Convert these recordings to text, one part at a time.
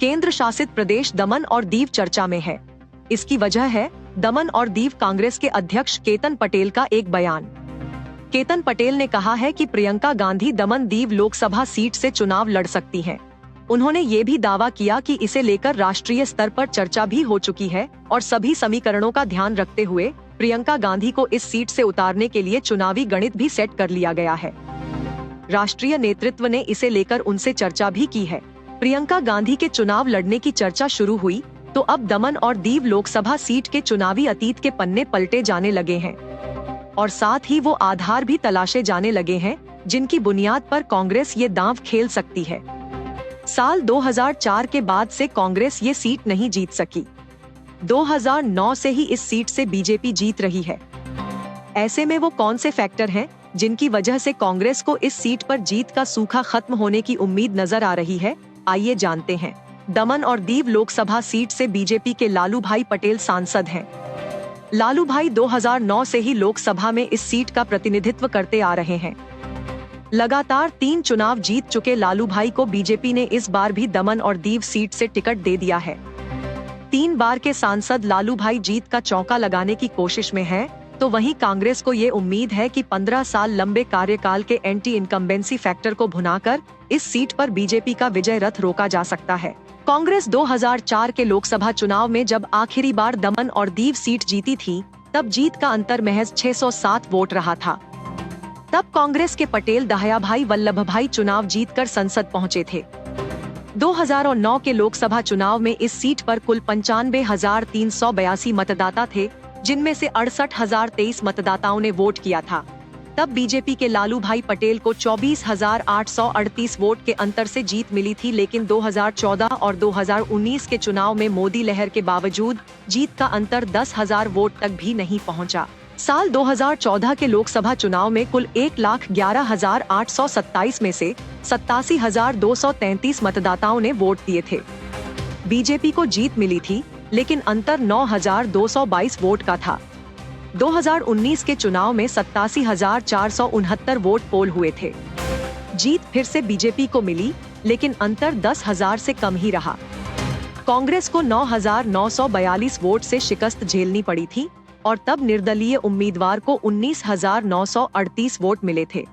केंद्र शासित प्रदेश दमन और दीव चर्चा में है। इसकी वजह है दमन और दीव कांग्रेस के अध्यक्ष केतन पटेल का एक बयान। केतन पटेल ने कहा है कि प्रियंका गांधी दमन दीव लोकसभा सीट से चुनाव लड़ सकती हैं। उन्होंने ये भी दावा किया कि इसे लेकर राष्ट्रीय स्तर पर चर्चा भी हो चुकी है और सभी समीकरणों का ध्यान रखते हुए प्रियंका गांधी को इस सीट से उतारने के लिए चुनावी गणित भी सेट कर लिया गया है। राष्ट्रीय नेतृत्व ने इसे लेकर उनसे चर्चा भी की है। प्रियंका गांधी के चुनाव लड़ने की चर्चा शुरू हुई तो अब दमन और दीव लोकसभा सीट के चुनावी अतीत के पन्ने पलटे जाने लगे हैं और साथ ही वो आधार भी तलाशे जाने लगे हैं जिनकी बुनियाद पर कांग्रेस ये दांव खेल सकती है। साल 2004 के बाद से कांग्रेस ये सीट नहीं जीत सकी। 2009 से ही इस सीट से बीजेपी जीत रही है। ऐसे में वो कौन से फैक्टर हैं जिनकी वजह से कांग्रेस को इस सीट पर जीत का सूखा खत्म होने की उम्मीद नजर आ रही है, आइए जानते हैं। दमन और दीव लोकसभा सीट से बीजेपी के लालू भाई पटेल सांसद हैं। लालू भाई 2009 से ही लोकसभा में इस सीट का प्रतिनिधित्व करते आ रहे हैं। लगातार 3 चुनाव जीत चुके लालू भाई को बीजेपी ने इस बार भी दमन और दीव सीट से टिकट दे दिया है। 3 बार के सांसद लालू भाई जीत का चौका लगाने की कोशिश में हैं, तो वहीं कांग्रेस को ये उम्मीद है कि 15 साल लंबे कार्यकाल के एंटी इनकम्बेंसी फैक्टर को भुनाकर इस सीट पर बीजेपी का विजय रथ रोका जा सकता है। कांग्रेस 2004 के लोकसभा चुनाव में जब आखिरी बार दमन और दीव सीट जीती थी, तब जीत का अंतर महज 607 वोट रहा था। तब कांग्रेस के पटेल दहाया भाई वल्लभ भाई चुनाव जीतकर संसद पहुंचे थे। 2009 के लोकसभा चुनाव में इस सीट पर कुल 95,382 मतदाता थे, जिनमें से 68,023 मतदाताओं ने वोट किया था। तब बीजेपी के लालू भाई पटेल को 24,838 वोट के अंतर से जीत मिली थी, लेकिन 2014 और 2019 के चुनाव में मोदी लहर के बावजूद जीत का अंतर 10,000 वोट तक भी नहीं पहुंचा। साल 2014 के लोकसभा चुनाव में कुल 1,11,827 में से 87,233 मतदाताओं ने वोट दिए थे। बीजेपी को जीत मिली थी, लेकिन अंतर 9,222 वोट का था। 2019 के चुनाव में 87,469 वोट पोल हुए थे। जीत फिर से बीजेपी को मिली, लेकिन अंतर 10,000 से कम ही रहा। कांग्रेस को 9,942 वोट से शिकस्त झेलनी पड़ी थी और तब निर्दलीय उम्मीदवार को 19,938 वोट मिले थे।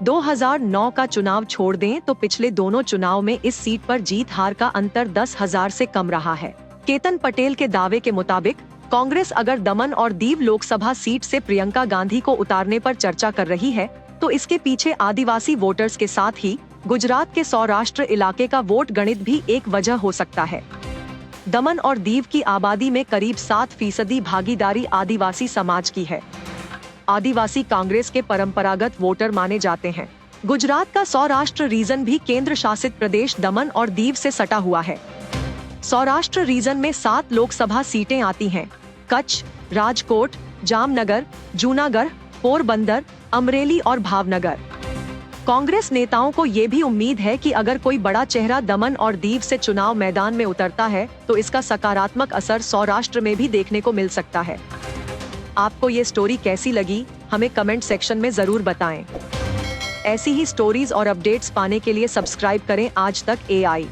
2009 का चुनाव छोड़ दें तो पिछले दोनों चुनाव में इस सीट पर जीत हार का अंतर 10,000 से कम रहा है। केतन पटेल के दावे के मुताबिक कांग्रेस अगर दमन और दीव लोकसभा सीट से प्रियंका गांधी को उतारने पर चर्चा कर रही है, तो इसके पीछे आदिवासी वोटर्स के साथ ही गुजरात के सौराष्ट्र इलाके का वोट गणित भी एक वजह हो सकता है। दमन और दीव की आबादी में करीब 7% भागीदारी आदिवासी समाज की है। आदिवासी कांग्रेस के परंपरागत वोटर माने जाते हैं। गुजरात का सौराष्ट्र रीजन भी केंद्र शासित प्रदेश दमन और दीव से सटा हुआ है। सौराष्ट्र रीजन में 7 लोकसभा सीटें आती हैं: कच्छ, राजकोट, जामनगर, जूनागढ़, पोरबंदर, अमरेली और भावनगर। कांग्रेस नेताओं को ये भी उम्मीद है कि अगर कोई बड़ा चेहरा दमन और दीव से चुनाव मैदान में उतरता है तो इसका सकारात्मक असर सौराष्ट्र में भी देखने को मिल सकता है। आपको ये स्टोरी कैसी लगी, हमें कमेंट सेक्शन में जरूर बताएं। ऐसी ही स्टोरीज और अपडेट्स पाने के लिए सब्सक्राइब करें आज तक AI।